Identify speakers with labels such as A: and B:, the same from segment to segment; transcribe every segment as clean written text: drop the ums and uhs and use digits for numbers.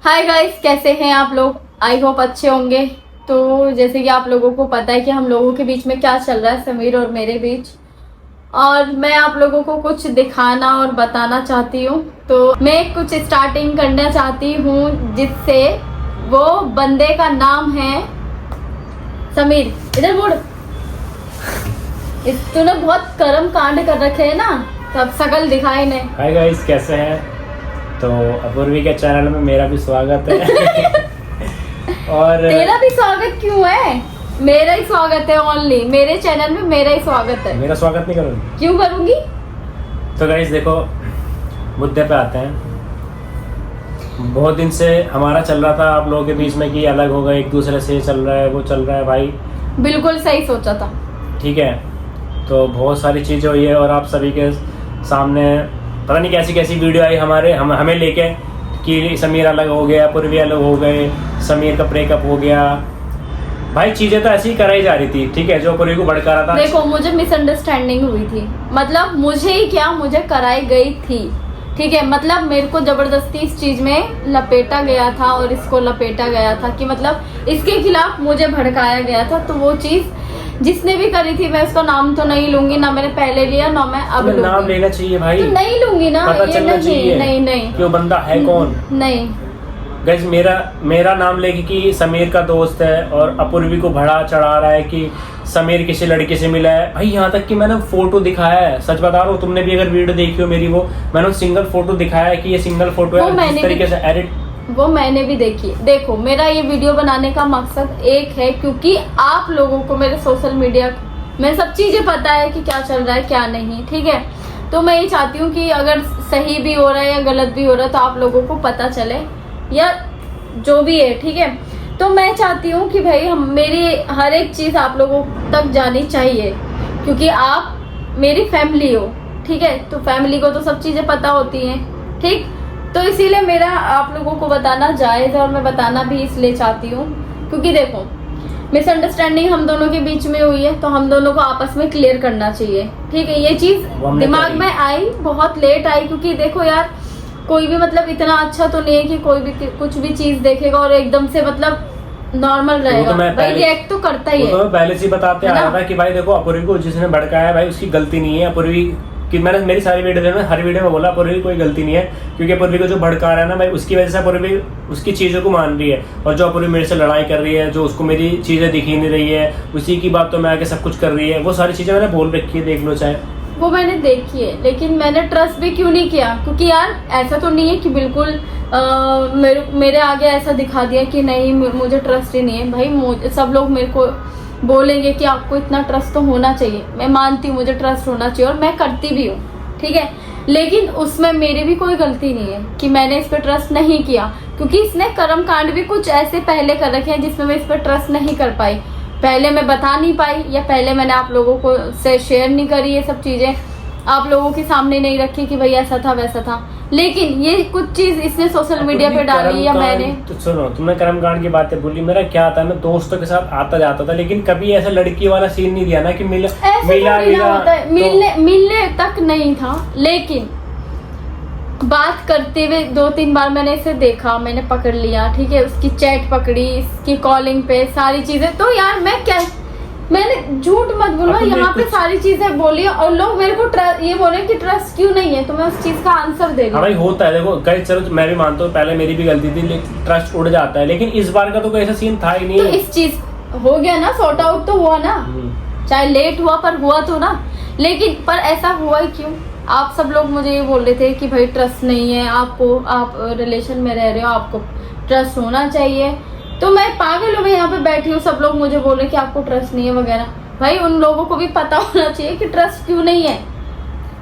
A: Hi guys, कैसे हैं आप लोग? आई होप अच्छे होंगे। तो जैसे कि आप लोगों को पता है कि हम लोगों के बीच में क्या चल रहा है, समीर और मेरे बीच, और मैं आप लोगों को कुछ दिखाना और बताना चाहती हूँ। तो मैं कुछ स्टार्टिंग करना चाहती हूँ जिससे वो बंदे का नाम है समीर। इधर मुड़। तूने बहुत कर्म कांड कर रखे है ना, तब शकल दिखाई नहीं।
B: हाय गाइस, कैसे हैं? तो अपूर्वी के चैनल में मेरा भी स्वागत है। और
A: तेरा भी स्वागत क्यों है? मेरा ही स्वागत है, ओनली मेरे चैनल में मेरा ही स्वागत है।
B: मेरा स्वागत नहीं करूँगी?
A: क्यों करूंगी?
B: तो गाइस देखो, मुद्दे पे आते हैं। बहुत दिन से हमारा चल रहा था आप लोगों के बीच में कि अलग हो गए, एक दूसरे से चल रहा है, वो चल रहा है भाई।
A: बिल्कुल सही सोचा था।
B: ठीक है, तो बहुत सारी चीज़ें हुई है और आप सभी के सामने पता नहीं कैसी कैसी वीडियो आई हमें लेके कि समीर अलग हो गया, पूर्वी अलग हो गए, समीर का ब्रेकअप हो गया। भाई चीजें तो ऐसी ही कराई जा रही थी, ठीक है, जो पूर्वी को भड़का रहा था।
A: देखो, मुझे मिसअंडरस्टैंडिंग हुई थी, मतलब मुझे ही क्या, मुझे कराई गई थी। ठीक है, मतलब मेरे को जबरदस्ती इस चीज में लपेटा गया था और इसको लपेटा गया था कि मतलब इसके खिलाफ मुझे भड़काया गया था। तो वो चीज जिसने भी करी थी, मैं उसका नाम तो नहीं लूंगी, ना मैंने पहले लिया ना मैं अब लूंगी।
B: नाम लेना चाहिए भाई,
A: तो नहीं लूंगी ना,
B: पता
A: ये
B: चलना चाहिए
A: नहीं
B: कि वो बंदा है कौन।
A: नहीं
B: गाइस, मेरा नाम लेके कि समीर का दोस्त है और अपूर्वी को भड़ा चढ़ा रहा है कि समीर किसी लड़के से मिला है। भाई यहाँ तक कि मैंने फोटो दिखाया है, सच बता रहा हूँ, तुमने भी अगर वीडियो देखी हो मेरी, वो मैंने सिंगल फोटो दिखाया है कि ये सिंगल फोटो है, जिस तरीके से एडिट।
A: वो मैंने भी देखी। देखो, मेरा ये वीडियो बनाने का मकसद एक है, क्योंकि आप लोगों को मेरे सोशल मीडिया में सब चीजें पता है कि क्या चल रहा है क्या नहीं। ठीक है, तो मैं ये चाहती हूँ कि अगर सही भी हो रहा है या गलत भी हो रहा है तो आप लोगों को पता चले, या जो भी है। ठीक है, तो मैं चाहती हूँ कि भाई मेरी हर एक चीज आप लोगों तक जानी चाहिए, क्योंकि आप मेरी फैमिली हो। ठीक है, तो फैमिली को तो सब चीजें पता होती हैं। ठीक, तो इसीलिए मेरा आप लोगों को बताना जायज है, और मैं बताना भी इसलिए चाहती हूँ क्योंकि देखो, मिसअंडरस्टैंडिंग हम दोनों के बीच में हुई है, तो हम दोनों को आपस में क्लियर करना चाहिए। ठीक है, ये चीज दिमाग में आई, बहुत लेट आई, क्योंकि देखो यार, कोई भी मतलब इतना अच्छा तो नहीं है कि कोई भी कुछ भी चीज देखेगा और एकदम से मतलब नॉर्मल रहेगा। भाई रिएक्ट तो करता ही है।
B: तो पहले से बताते आया था कि भाई देखो, अपूर्वी को जिसने भड़काया है भाई उसकी गलती नहीं है। अपूर्वी कि मैंने मेरी सारी वीडियो में हर वीडियो में बोला अपूर्वी कोई गलती नहीं है, क्योंकि अपूर्वी को जो भड़का रहा है ना भाई, उसकी वजह से अपूर्वी उसकी चीज़ों को मान रही है। और जो अपूर्वी मेरे से लड़ाई कर रही है, जो उसको मेरी चीज़ें दिखी नहीं रही है, उसी की बात तो मैं आके सब कुछ कर रही है। वो सारी चीज़ें मैंने बोल रखी है, देख लो चाहे।
A: वो मैंने देखी है, लेकिन मैंने ट्रस्ट भी क्यों नहीं किया? क्योंकि यार ऐसा तो नहीं है कि बिल्कुल मेरे आगे ऐसा दिखा दिया कि नहीं मुझे ट्रस्ट ही नहीं है। भाई सब लोग मेरे को बोलेंगे कि आपको इतना ट्रस्ट तो होना चाहिए। मैं मानती हूँ मुझे ट्रस्ट होना चाहिए और मैं करती भी हूँ। ठीक है, लेकिन उसमें मेरी भी कोई गलती नहीं है कि मैंने इस पर ट्रस्ट नहीं किया, क्योंकि इसने कर्म कांड भी कुछ ऐसे पहले कर रखे हैं जिसमें मैं इस पर ट्रस्ट नहीं कर पाई, पहले मैं बता नहीं पाई, या पहले मैंने आप लोगों को से शेयर नहीं करी, ये सब चीजें आप लोगों के सामने नहीं रखी कि भाई ऐसा था वैसा था। लेकिन ये कुछ चीज इसने सोशल मीडिया पे डाली या मैंने।
B: तो सुनो, तुमने कर्मकांड की बातें बोली, मेरा क्या था, मैं दोस्तों के साथ आता जाता था, लेकिन कभी ऐसा लड़की वाला सीन नहीं दिया ना कि मिलने
A: तक नहीं था। लेकिन बात करते हुए 2-3 बार मैंने इसे देखा, मैंने पकड़ लिया। ठीक है, उसकी चैट पकड़ी, इसकी कॉलिंग पे सारी चीजें। तो यार मैंने झूठ मत बोलना, यहाँ पे सारी चीजें बोली और लोग मेरे को ये बोले कि ट्रस्ट क्यों नहीं है, तो मैं उस चीज का आंसर दे रही हूँ।
B: भाई होता है, देखो गाइस, चलो मैं भी मानता हूँ पहले मेरी भी गलती थी, लेकिन ट्रस्ट उड़ जाता है। लेकिन इस बार का तो कोई ऐसा सीन था ही नहीं।
A: तो इस चीज हो गया ना, सॉर्ट आउट तो हुआ ना, चाहे लेट हुआ पर हुआ तो ना। लेकिन पर ऐसा हुआ ही क्यों? आप सब लोग मुझे ये बोल रहे थे कि भाई ट्रस्ट नहीं है आपको, आप रिलेशन में रह रहे हो, आपको ट्रस्ट होना चाहिए। तो मैं पागल हूँ, मैं यहाँ पे बैठी हूँ, सब लोग मुझे बोल रहे कि आपको ट्रस्ट नहीं है वगैरह। भाई उन लोगों को भी पता होना चाहिए कि ट्रस्ट क्यों नहीं है।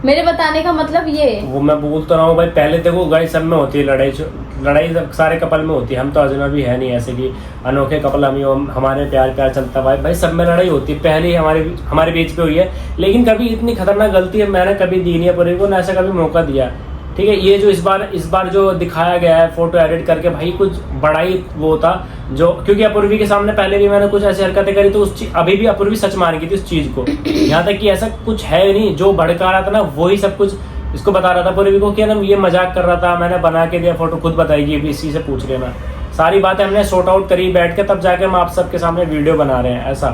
A: मेरे बताने का मतलब ये है। वो
B: मैं बोलता रहा हूँ भाई, पहले देखो गाइस, सब में होती है लड़ाई सब सारे कपल में होती है। हम तो अजनबी है नहीं, ऐसे कि अनोखे कपल हमारे प्यार चलता भाई सब में लड़ाई होती है। पहले ही हमारे बीच पे हुई है, लेकिन कभी इतनी खतरनाक गलती है मैंने कभी दी नहीं है पूरी को, ना ऐसा कभी मौका दिया। ठीक है, ये जो इस बार जो दिखाया गया है फोटो एडिट करके, भाई कुछ बड़ा ही वो था, जो क्योंकि अपूर्वी के सामने पहले भी मैंने कुछ ऐसी हरकतें करी, तो अभी भी अपूर्वी सच मान गई थी उस चीज को। यहाँ तक कि ऐसा कुछ है नहीं, जो भड़का रहा था ना वही सब कुछ इसको बता रहा था पूर्वी को कि ना ये मजाक कर रहा था, मैंने बना के दिया फोटो, खुद बताएगी अभी इसी से पूछ लेना। सारी बातें हमने सॉर्ट आउट करी बैठ के, तब जाके हम आप सबके सामने वीडियो बना रहे हैं ऐसा।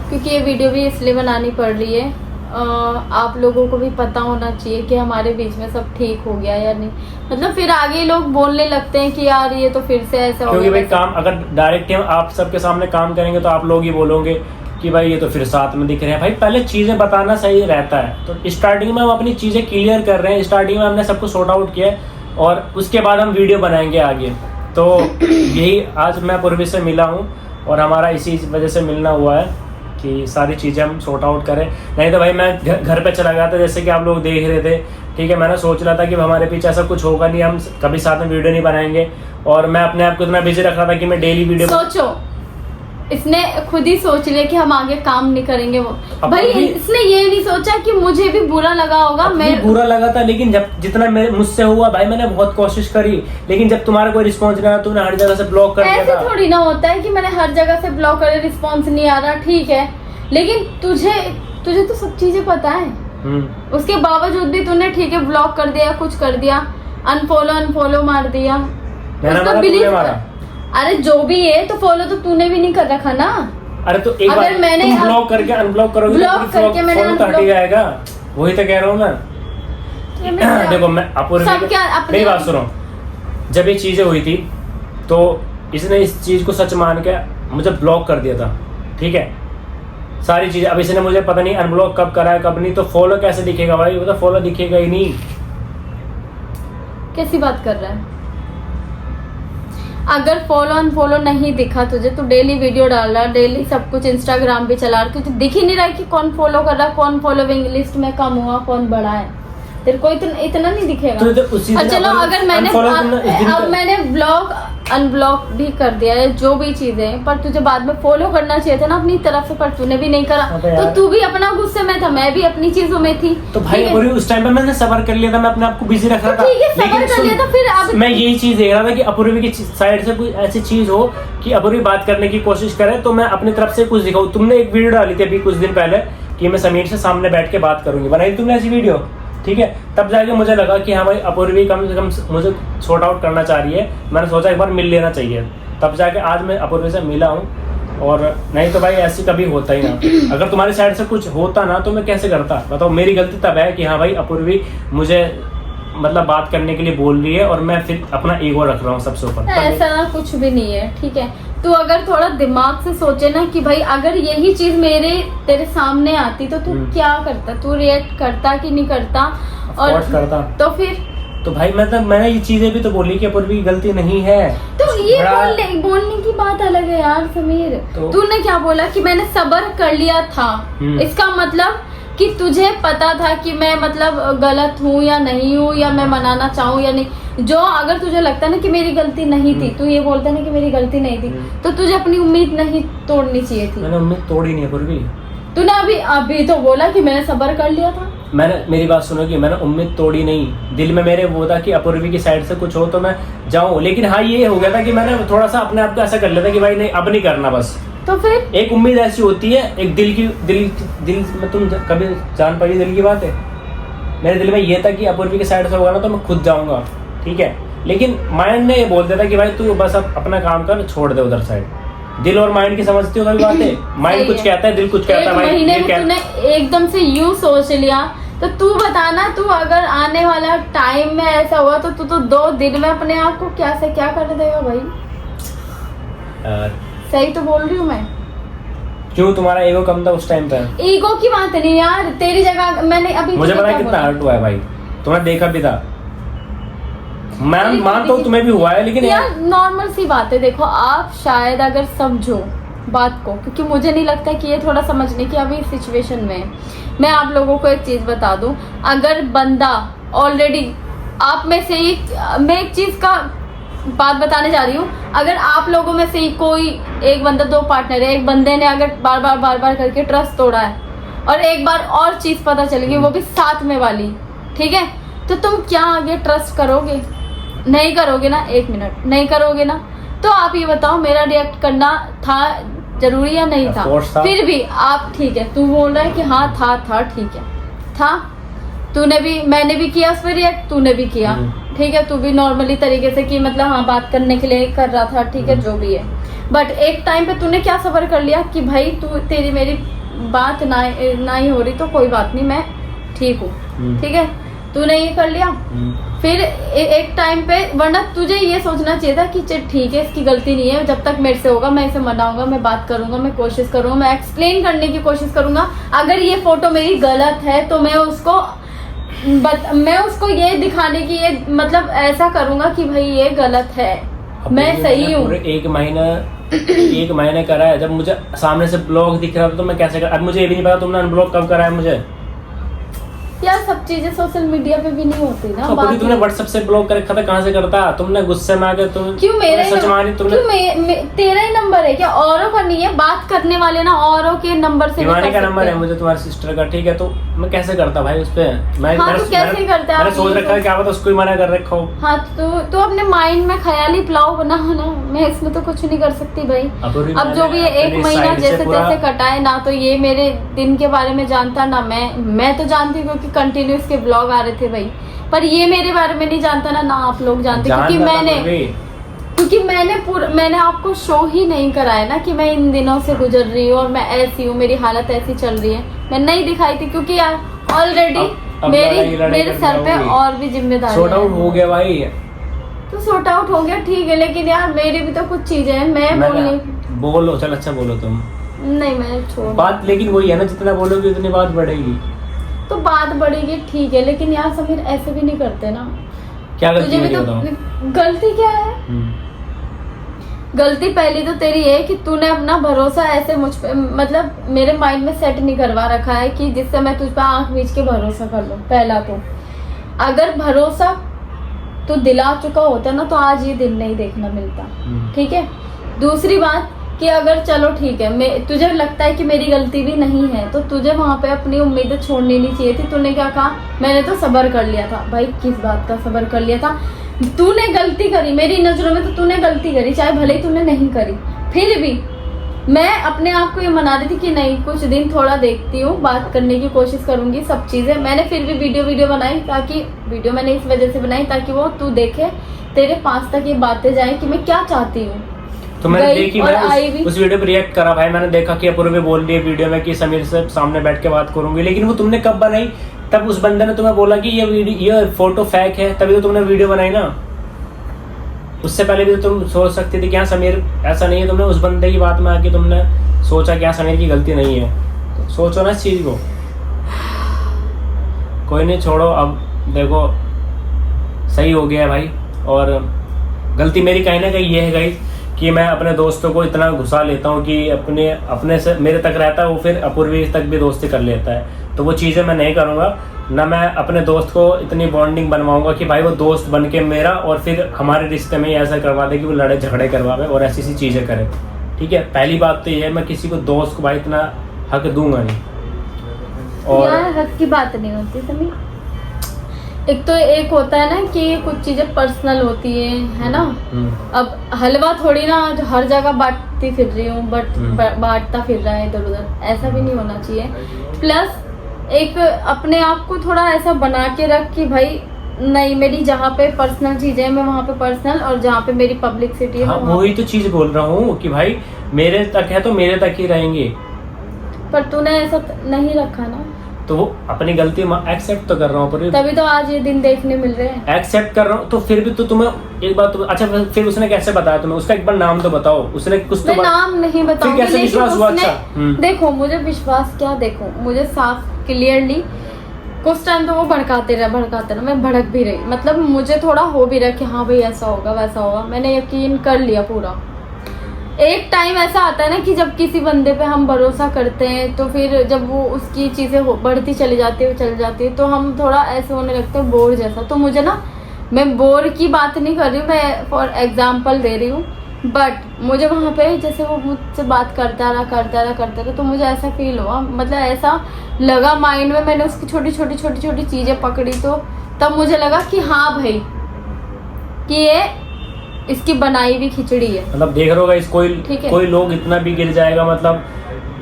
A: क्योंकि ये वीडियो भी इसलिए बनानी पड़ रही है, आप लोगों को भी पता होना चाहिए कि हमारे बीच में सब ठीक हो गया या नहीं। मतलब फिर आगे लोग बोलने लगते हैं कि यार ये तो फिर से ऐसा हो गया।
B: क्योंकि भाई काम अगर डायरेक्ट हम आप सबके सामने काम करेंगे तो आप लोग ही बोलोगे कि भाई ये तो फिर साथ में दिख रहे हैं। भाई पहले चीजें बताना सही रहता है। तो स्टार्टिंग में हम अपनी चीजें क्लियर कर रहे हैं, स्टार्टिंग में हमने सब कुछ सॉर्ट आउट किया है और उसके बाद हम वीडियो बनाएंगे आगे। तो यही आज मैं पूर्वी से मिला हूँ और हमारा इसी वजह से मिलना हुआ है कि सारी चीज़ें हम सॉर्ट आउट करें। नहीं तो भाई मैं घर पे चला गया था, जैसे कि आप लोग देख रहे थे, ठीक है। मैंने सोच रहा था कि हमारे पीछे ऐसा कुछ होगा नहीं, हम कभी साथ में वीडियो नहीं बनाएंगे, और मैं अपने आप को इतना बिजी रख रहा था कि मैं डेली वीडियो।
A: सोचो, इसने खुद ही सोच लिया कि हम आगे काम नहीं करेंगे। वो भाई इसने ये नहीं सोचा कि मुझे भी बुरा लगा होगा। मैं
B: बुरा लगा था, लेकिन जब जितना मुझसे हुआ भाई मैंने बहुत कोशिश करी, लेकिन जब तुम्हारा कोई रिस्पॉन्स नहीं आया, तुमने हर जगह से ब्लॉक कर दिया था।
A: ऐसे थोड़ी ना होता है कि मैंने हर जगह से ब्लॉक करे, रिस्पॉन्स नहीं आ रहा, ठीक है, लेकिन तुझे तो सब चीजें पता है। उसके बावजूद भी तूने ठीक है ब्लॉक कर दिया, कुछ कर दिया, अनफॉलो मार दिया। अरे जो भी है तो फॉलो तो तूने भी नहीं कर रखा ना।
B: अरे तो एक बार
A: मैंने
B: तुम ब्लॉक करके अनब्लॉक करोगे
A: ब्लॉक करके मैंने
B: तो हट जाएगा। वही तो कह रहा हूँ मैं। देखो मैं मेरी बात सुनो, जब ये चीजें हुई थी तो इसने इस चीज को सच मान के मुझे ब्लॉक कर दिया था, ठीक है, सारी चीजें। अब इसने मुझे पता नहीं अनब्लॉक कब करा है कब नहीं, तो फॉलो कैसे दिखेगा भाई? वो तो फॉलो दिखेगा ही नहीं।
A: कैसी बात कर रहा है? अगर फॉलो अनफॉलो नहीं दिखा तुझे, तो डेली वीडियो डाल रहा, डेली सब कुछ इंस्टाग्राम पे चला रहा, तुझे दिख ही नहीं रहा कि कौन फॉलो कर रहा, कौन फॉलोइंग लिस्ट में कम हुआ, कौन बढ़ा है। तेरे को इतना नहीं दिखेगा। तो चलो अगर मैंने ब्लॉक अनब्लॉक भी कर दिया है, जो भी चीजें, पर तुझे बाद में फॉलो करना चाहिए था ना अपनी तरफ से, पर तूने भी नहीं करा। तो तू भी अपना गुस्से में था, मैं भी अपनी चीजों में थी।
B: तो भाई उस टाइम पे मैंने सबर कर लिया था, मैं अपने आप को बिजी रख रहा था।
A: ठीक है, सबर कर लिया था। फिर अब
B: मैं यही चीज देख रहा था कि अपूर्वी की साइड से कोई ऐसी चीज हो कि अपूर्वी बात करने की कोशिश करे, तो मैं अपनी तरफ से कुछ दिखाऊं। तुमने एक वीडियो डाली थी अभी कुछ दिन पहले कि मैं समीर से सामने बैठ के बात करूंगी, बनाई तुमने ऐसी वीडियो, ठीक है। तब जाके मुझे लगा कि हाँ भाई अपूर्वी कम से कम मुझे सॉर्ट आउट करना चाह रही है। मैंने सोचा एक बार मिल लेना चाहिए, तब जाके आज मैं अपूर्वी से मिला हूँ। और नहीं तो भाई ऐसी कभी होता ही ना। अगर तुम्हारी साइड से कुछ होता ना तो मैं कैसे करता, बताओ। मेरी गलती तब है कि हाँ भाई अपूर्वी मुझे मतलब बात करने के लिए बोल रही है और मैं फिर अपना ईगो रख रहा हूँ सबसे ऊपर।
A: ऐसा कुछ भी नहीं है, ठीक है। तू अगर थोड़ा दिमाग से सोचे ना कि भाई अगर यही चीज तेरे सामने आती तो तू क्या करता, तू रिएक्ट करता कि नहीं करता? और करता तो फिर
B: तो भाई मैंने ये चीजें भी तो बोली कि अपूर्वी की गलती नहीं है।
A: तो ये बोलने की बात अलग है यार समीर। तो तूने क्या बोला कि मैंने सब्र कर लिया था, इसका मतलब कि तुझे पता था कि मैं मतलब गलत हूँ या नहीं हूँ, या मैं मनाना चाहूँ या नहीं। जो अगर तुझे लगता ना कि मेरी गलती नहीं थी, तू ये बोलता ना कि मेरी गलती नहीं थी, तो तुझे अपनी उम्मीद नहीं तोड़नी चाहिए थी।
B: मैंने उम्मीद तोड़ी नहीं है पूर्वी।
A: तूने अभी तो बोला कि मैंने सब्र कर लिया था।
B: मेरी बात सुनो कि मैंने उम्मीद तोड़ी नहीं। दिल में मेरे वो था कि अपूर्वी की साइड से कुछ हो तो मैं जाऊं, लेकिन हाँ ये हो गया था कि मैंने थोड़ा सा अपने आप को ऐसा कर लिया था कि भाई नहीं अब नहीं करना बस।
A: तो फिर
B: एक उम्मीद ऐसी होती है, एक दिल में तुम कभी जान पाई दिल की बात है। मेरे दिल में ये था कि अपूर्वी की साइड से होगा ना तो मैं खुद जाऊंगा, ठीक है। लेकिन माइंड ने ये बोल दिया था कि भाई तू बस अब अपना काम कर, छोड़ दे उधर साइड। दिल और माइंड की समझती हो कभी बातें? माइंड कुछ कहता है, दिल कुछ कहता है।
A: महीने में तूने एकदम से यूं सोच लिया, तो तू बताना, तू अगर आने वाला टाइम में ऐसा हुआ तो तू तो 2 दिन में अपने आप को क्या से क्या कर देगा भाई? सही तो बोल रही हूँ मैं।
B: क्यों तुम्हारा ईगो कम था उस टाइम पे?
A: ईगो की बात नहीं यार, तेरी जगह मैंने अभी
B: मुझे पता है कितना हर्ट हुआ है भाई, तुमने देखा भी था। मैं मानता हूँ तुम्हें भी हुआ है, लेकिन
A: यार नॉर्मल सी बात है। देखो आप शायद अगर समझो बात को, क्योंकि मुझे नहीं लगता कि ये थोड़ा समझने की अभी सिचुएशन में। मैं आप लोगों को एक चीज बता दूं, अगर बंदा ऑलरेडी आप में से ही, मैं एक चीज का बात बताने जा रही हूँ, अगर आप लोगों में से ही कोई एक बंदा, 2 पार्टनर है, एक बंदे ने अगर बार बार करके ट्रस्ट तोड़ा है और एक बार और चीज पता चलेगी वो भी साथ में वाली, ठीक है, तो तुम क्या आगे ट्रस्ट करोगे? नहीं करोगे ना। 1 मिनट नहीं करोगे ना, तो आप ये बताओ मेरा रिएक्ट करना था जरूरी या नहीं था? फिर भी आप, ठीक है, तू बोल रहा है कि हाँ था ठीक है था, तूने भी, मैंने भी किया उस पर रिएक्ट, तूने भी किया, ठीक है, तू भी नॉर्मली तरीके से कि मतलब हाँ बात करने के लिए कर रहा था, ठीक है, जो भी है। बट एक टाइम पे तूने क्या सब्र कर लिया कि भाई तू, तेरी मेरी बात ना ही हो रही तो कोई बात नहीं, मैं ठीक हूँ, ठीक है, तूने ये कर लिया। फिर एक टाइम पे, वरना तुझे ये सोचना चाहिए था कि चल ठीक है, इसकी गलती नहीं है, जब तक मेरे से होगा मैं इसे मनाऊंगा, मैं बात करूंगा, मैं कोशिश करूंगा, मैं एक्सप्लेन करने की कोशिश करूंगा। अगर ये फोटो मेरी गलत है तो मैं उसको ये दिखाने की, ये मतलब ऐसा करूंगा कि भाई ये गलत है, मैं सही हूँ।
B: एक महीने करा है, जब मुझे सामने से ब्लॉग दिख रहा था तो मैं कैसे अब मुझे ये भी नहीं पता तुमने अनब्लॉक कब करा है मुझे।
A: यार सब चीजें सोशल मीडिया पे भी नहीं होती ना।
B: तो तुमने व्हाट्सएप से ब्लॉक कर रखा था, कहाँ से करता? तुमने गुस्से में आके तुम
A: क्यों मेरा
B: सच मानी तुमने?
A: क्यों तेरा ही नंबर है क्या? औरों का नहीं है, बात करने वाले ना औरों के नंबर से
B: दीवानी का नंबर है मुझे, तुम्हारी सिस्टर का, ठीक है, तो मैं कैसे करता भाई उस पे? मैंने सोच रखा है क्या पता उसको ही मना कर रखा हो।
A: हाँ तो अपने माइंड में ख्याली पुलाव बना हो ना, मैं इसमें तो कुछ नहीं कर सकती भाई। अब जो भी एक महीना जैसे तैसे कटाए ना, तो ये मेरे दिन के बारे में जानता ना, मैं तो जानती हूँ क्योंकि कंटिन्यूस के ब्लॉग आ रहे थे भाई, पर ये मेरे बारे में नहीं जानता ना आप लोग जानते, क्योंकि मैंने आपको शो ही नहीं कराया ना कि मैं इन दिनों से गुजर रही हूँ और मैं ऐसी हूँ, मेरी हालत ऐसी चल रही है, मैं नहीं दिखाई थी क्योंकि यार ऑलरेडी मेरे सर पे और भी जिम्मेदारी
B: सॉर्ट आउट हो गया भाई,
A: तो सॉर्ट आउट हो गया, ठीक है, लेकिन यार मेरी भी तो कुछ चीजें हैं, मैं
B: बोलो चल, अच्छा बोलो तुम,
A: नहीं मैं छोड़
B: बात, लेकिन वही है ना, जितना बोलोगे उतनी बात बढ़ेगी,
A: तो बात बढ़ेगी, ठीक है, लेकिन यार समीर ऐसे भी नहीं करते ना।
B: क्या गलती
A: तुझे भी तो गलती क्या है? गलती पहली तो तेरी है कि तूने अपना भरोसा ऐसे मुझ पे, मतलब मेरे माइंड में सेट नहीं करवा रखा है कि जिससे मैं तुझ पे आंख बीच के भरोसा कर लूं। पहला तो अगर भरोसा तो दिला चुका होता ना तो आज ये दिन नहीं देखना मिलता, ठीक है। दूसरी बात कि अगर चलो ठीक है, तुझे लगता है कि मेरी गलती भी नहीं है, तो तुझे वहां पे अपनी उम्मीदें छोड़नी नहीं चाहिए थी। तूने क्या कहा? मैंने तो सब्र कर लिया था। भाई किस बात का सब्र कर लिया था? तूने गलती करी, मेरी नजरों में तो तूने गलती करी, चाहे भले ही तूने नहीं करी, फिर भी मैं अपने आप को ये मना रही थी कि नहीं, कुछ दिन थोड़ा देखती हूँ, बात करने की कोशिश करूंगी, सब चीजें। मैंने फिर भी वीडियो बनाई, ताकि वीडियो मैंने इस वजह से बनाई ताकि वो तू देखे, तेरे पास तक ये बातें जाए कि मैं क्या चाहती हूँ।
B: तो मैंने देखी, मैंने उस वीडियो पे रिएक्ट करा भाई, मैंने देखा कि अपूर्वी बोल रही है वीडियो में कि समीर से सामने बैठ के बात करूंगी, लेकिन वो तुमने कब बनाई? तब उस बंदे ने तुम्हें बोला कि ये फोटो फेक है, तभी तो तुमने वीडियो बनाई ना। उससे पहले भी तो तुम सोच सकती थी कि हाँ समीर ऐसा नहीं है। तुमने उस बंदे की बात में आके तुमने सोचा कि हाँ समीर की गलती नहीं है, तो सोचो ना इस चीज को। कोई नहीं, छोड़ो, अब देखो सही हो गया है भाई। और गलती मेरी कहीं ना कहीं ये है गाइस कि मैं अपने दोस्तों को इतना घुसा लेता हूँ कि अपने से मेरे तक रहता है, वो फिर अपूर्वी तक भी दोस्ती कर लेता है। तो वो चीज़ें मैं नहीं करूँगा ना। मैं अपने दोस्त को इतनी बॉन्डिंग बनवाऊंगा कि भाई वो दोस्त बन के मेरा और फिर हमारे रिश्ते में ही ऐसा करवा दे कि वो लड़े झगड़े करवावे और ऐसी चीज़ें करे, ठीक है। पहली बात तो ये है, मैं किसी को दोस्त को भाई इतना हक दूंगा नहीं। और
A: हक की बात नहीं होती समीर। एक तो एक होता है ना कि कुछ चीजें पर्सनल होती है ना। अब हलवा थोड़ी ना जो हर जगह बांटती फिर रही हूँ, बांटता फिर रहा है इधर उधर, ऐसा भी नहीं होना चाहिए। प्लस एक अपने आप को थोड़ा ऐसा बना के रख कि भाई नहीं, मेरी जहाँ पे पर्सनल चीजें मैं वहाँ पे पर्सनल, और जहाँ पे मेरी पब्लिसिटी है
B: वही तो चीज बोल रहा हूँ कि भाई मेरे तक है तो मेरे तक ही रहेंगे। पर
A: तूने ऐसा नहीं रखा ना,
B: तो वो अपनी गलती एक्सेप्ट तो कर रहा हूँ,
A: तभी तो आज ये दिन देखने मिल रहे हैं।
B: एक्सेप्ट कर रहा हूँ तो फिर भी तो तुम्हें एक बात तो अच्छा, फिर उसने कैसे बताया तुम्हें? उसका एक बार नाम तो बताओ। उसने कुछ तो
A: नाम नहीं बताऊंगी,
B: कैसे विश्वास हुआ? अच्छा
A: देखो मुझे विश्वास क्या, देखो मुझे साफ क्लियरली कुछ टाइम तो वो भड़काते रहे, मैं भड़क भी रही, मतलब मुझे थोड़ा हो भी रहा कि हाँ भाई ऐसा होगा वैसा होगा, मैंने यकीन कर लिया पूरा। एक टाइम ऐसा आता है ना कि जब किसी बंदे पे हम भरोसा करते हैं तो फिर जब वो उसकी चीज़ें बढ़ती चली जाती है तो हम थोड़ा ऐसे होने लगते हैं बोर जैसा। तो मुझे ना, मैं बोर की बात नहीं कर रही हूँ, मैं फॉर एग्जांपल दे रही हूँ, बट मुझे वहाँ पे जैसे वो मुझसे बात करता रहा तो मुझे ऐसा फील हुआ, मतलब ऐसा लगा माइंड में, मैंने उसकी छोटी छोटी चीज़ें पकड़ी, तो तब मुझे लगा कि हाँ भाई कि ये इसकी बनाई हुई खिचड़ी है।
B: मतलब देख रहे हो कोई लोग इतना भी गिर जाएगा, मतलब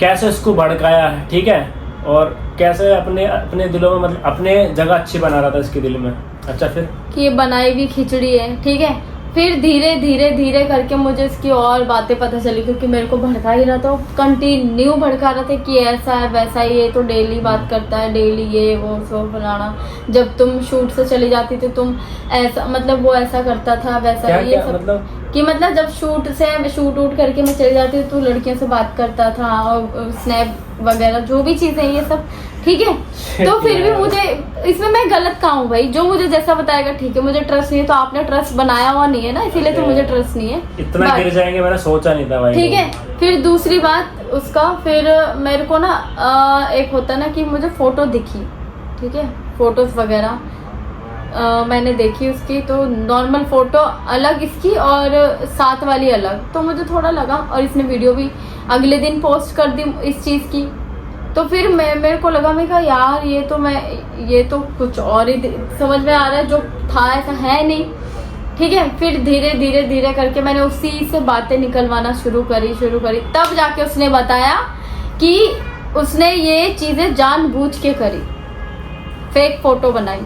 B: कैसे उसको भड़काया है, ठीक है। और कैसे अपने अपने दिलों में मतलब अपने जगह अच्छी बना रहा था इसके दिल में। अच्छा फिर
A: कि ये बनाई हुई खिचड़ी है, ठीक है। फिर धीरे धीरे धीरे करके मुझे इसकी और बातें पता चली, क्योंकि मेरे को भड़का ही रहा था, कंटिन्यू भड़का रहा था कि ऐसा है वैसा है, ये तो डेली बात करता है, डेली ये वो सब फलाना, जब तुम शूट से चली जाती थी तुम ऐसा, मतलब वो ऐसा करता था वैसा
B: क्या,
A: ये
B: क्या,
A: सब
B: मतलब
A: कि मतलब जब शूट उट करके मैं चली जाती हूँ तो लड़कियों से बात करता था और स्नैप वगैरह जो भी चीजें ये सब, ठीक है। तो फिर भी मुझे इसमें मैं गलत कहाँ हूँ भाई, जो मुझे जैसा बताएगा ठीक है, मुझे ट्रस्ट नहीं है तो आपने ट्रस्ट बनाया हुआ नहीं है ना, इसीलिए तो मुझे ट्रस्ट नहीं है।
B: इतना गिर जाएंगे मैंने सोचा नहीं था भाई।
A: ठीक है। फिर दूसरी बात उसका, फिर मेरे को ना एक होता ना कि मुझे फोटो दिखी, ठीक है, फोटोज वगैरह मैंने देखी उसकी, तो नॉर्मल फोटो अलग इसकी और साथ वाली अलग, तो मुझे थोड़ा लगा, और इसने वीडियो भी अगले दिन पोस्ट कर दी इस चीज़ की, तो फिर मेरे को लगा, मैं कहा यार ये तो कुछ और ही समझ में आ रहा है, जो था ऐसा है नहीं, ठीक है। फिर धीरे धीरे धीरे करके मैंने उसी से बातें निकलवाना शुरू करी, तब जाके उसने बताया कि उसने ये चीज़ें जानबूझ के करी, फेक फोटो बनाई,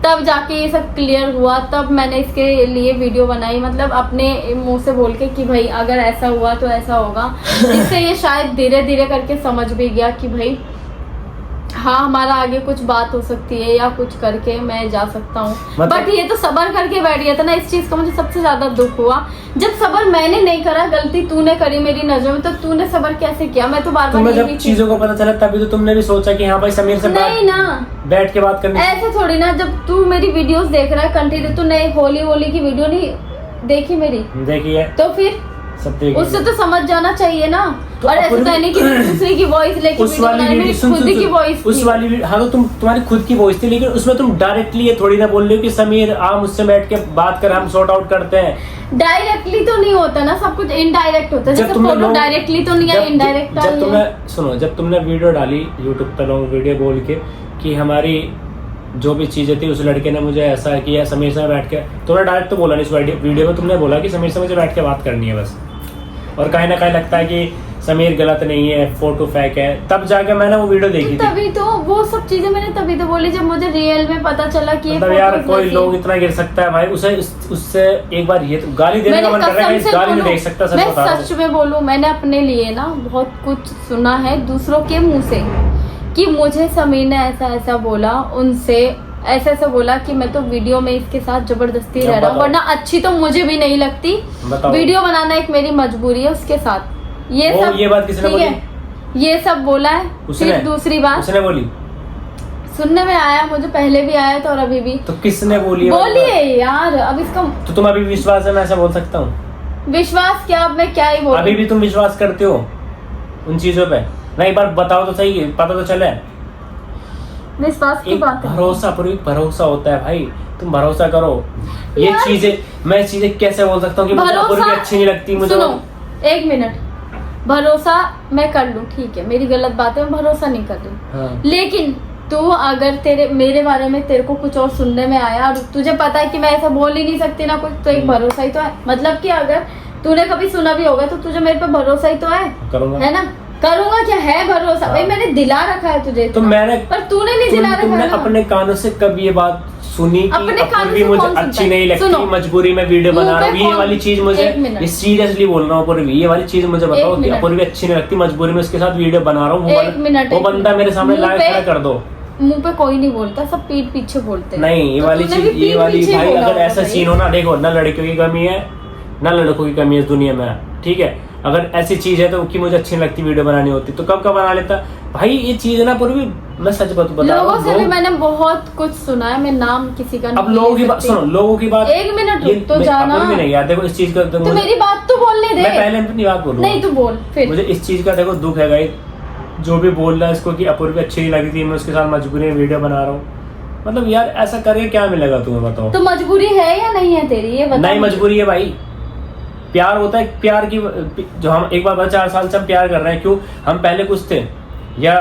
A: तब जाके ये सब क्लियर हुआ, तब मैंने इसके लिए वीडियो बनाई, मतलब अपने मुंह से बोल के कि भाई अगर ऐसा हुआ तो ऐसा होगा। इससे ये शायद धीरे धीरे करके समझ भी गया कि भाई हाँ हमारा आगे कुछ बात हो सकती है या कुछ करके मैं जा सकता हूँ, बट ये तो सबर करके बैठ गया था ना। इस चीज का मुझे सबसे ज्यादा दुख हुआ, जब सबर मैंने नहीं करा, गलती तूने करी मेरी नजर में, तो तूने सबर कैसे किया? मैं तो बार बार
B: जब चीजों को पता चला तभी तो तुमने भी सोचा कि हाँ भाई समीर से
A: नहीं ना
B: बैठ के बात करनी।
A: ऐसे थोड़ी ना, जब तू मेरी वीडियोस देख रहा है कंटिन्यू, तू नई होली की वीडियो नहीं देखी मेरी?
B: देखी है।
A: तो फिर उससे तो समझ जाना चाहिए ना। तो और ऐसा तो नहीं कि दूसरी की वॉइस लेके
B: उस वाली
A: खुद की वॉइस,
B: उस वाली हाँ तो तुम्हारी खुद की वॉइस थी, लेकिन उसमें तुम डायरेक्टली ये थोड़ी ना बोल रहे हो कि समीर आप मुझसे बैठ के बात कर, हम सॉर्ट आउट करते हैं।
A: डायरेक्टली तो नहीं होता ना, सब कुछ इनडायरेक्ट होता है। जैसे फोटो डायरेक्टली तो नहीं है, इनडायरेक्ट है।
B: जब तुमने वीडियो डाली यूट्यूब पे लॉन्ग वीडियो बोल के कि हमारी जो भी चीजें थी उस लड़के ने मुझे ऐसा किया, समीर से बैठ के, तुमने डायरेक्ट तो बोला नहीं इस वीडियो में, तुमने बोला कि समीर से मुझे बैठ के बात करनी है बस, और कहीं ना कहीं लगता है कि समीर गलत नहीं है, फोटो फेक है, तब जाके मैंने वो वीडियो देखी थी।
A: तभी तो वो सब चीजें मैंने तभी तो बोली, जब मुझे रियल में पता चला कि
B: मतलब यार कोई लोग इतना गिर सकता है भाई, उससे एक बार ये तो गाली देने का मन कर रहा है, गाली नहीं देख सकता। सच बता रहा हूं,
A: सच में बोलूं, मैंने अपने लिए ना बहुत कुछ सुना है दूसरों के मुंह से कि मुझे समीर ने ऐसा बोला, उनसे ऐसा बोला कि मैं तो वीडियो में इसके साथ जबरदस्ती रह रहा हूँ, वरना अच्छी तो मुझे भी नहीं लगती। वीडियो बनाना एक मेरी मजबूरी है उसके साथ, ये
B: बात किसने बोली?
A: ये सब बोला है। फिर दूसरी बात
B: उसने बोली,
A: सुनने में आया, मुझे पहले भी आया था और अभी भी।
B: तो किसने बोली
A: यार? अब इसका
B: तो तुम अभी विश्वास है, मैं ऐसा बोल सकता हूँ?
A: विश्वास क्या, अब मैं क्या ही बोलूं?
B: अभी भी तुम विश्वास करते हो उन चीजों पे? नहीं, एक बार बताओ तो सही, पता तो चले।
A: विश्वास की बात है,
B: भरोसा होता है भाई, तुम भरोसा करो। ये चीजें मैं कैसे बोल सकता हूँ कि मुझे अच्छी नहीं लगती मुझे?
A: सुनो एक मिनट, भरोसा मैं कर लूं, ठीक है, मेरी गलत बात है, मैं भरोसा नहीं कर रही,
B: हाँ।
A: लेकिन तू अगर मेरे बारे में तेरे को कुछ और सुनने में आया और तुझे पता है कि मैं ऐसा बोल ही नहीं सकती ना कुछ, तो एक भरोसा ही तो है। मतलब कि अगर तूने कभी सुना भी होगा तो तुझे मेरे पे भरोसा ही तो है, है ना? करूंगा क्या, है भरोसा भाई, मैंने दिला रखा है तुझे
B: तो मैंने,
A: पर तूने नहीं दिला रखा।
B: तुमने अपने कानों से कभी ये बात सुनी कि अपूर्वी मुझे अच्छी नहीं लगती, मजबूरी में वीडियो बना रहा हूँ, ये वाली चीज मुझे सीरियसली बोल रहा हूँ, अपूर्वी ये वाली चीज मुझे बताओ कि अपूर्वी अच्छी नहीं लगती, मजबूरी में उसके साथ वीडियो बना रहा हूँ, वो बंदा मेरे सामने लाइव खड़ा कर दो।
A: मुंह पे कोई नहीं बोलता, सब पीठ पीछे बोलते हैं।
B: नहीं, ये वाली चीज, ये वाली भाई, अगर ऐसा सीन हो ना, देखो ना लड़कियों की कमी है ना लड़कों की कमी है इस दुनिया में, ठीक है? अगर ऐसी चीज है तो कि मुझे अच्छी नहीं लगती वीडियो बनानी होती तो कब बना लेता भाई। ये चीज है ना पूरी, मैं सच बता
A: लोगों से भी मैंने बहुत कुछ सुना है, मैं नाम किसी का
B: अब लोगों की बात सुनो, लोगों की बात,
A: एक मिनट रुक तो जाना,
B: नहीं यार, देखो इस चीज का
A: तो मेरी बात तो बोलने दे,
B: मैं पहले अपनी बात बोलूं,
A: नहीं तू बोल फिर।
B: मुझे इस चीज का देखो दुख है गाइस, जो भी बोल रहा है इसको कि अपूर्वी अच्छी नहीं लगी थी, मैं उसके साथ मजबूरी में वीडियो बना रहा हूँ, मतलब यार ऐसा करके क्या मिलेगा तुम्हें, बताओ?
A: तो मजबूरी है या नहीं है तेरी, ये बता।
B: नहीं मजबूरी है भाई, प्यार होता है, प्यार की जो हम एक बार 4 साल से हम प्यार कर रहे हैं, क्यों? हम पहले कुछ थे, या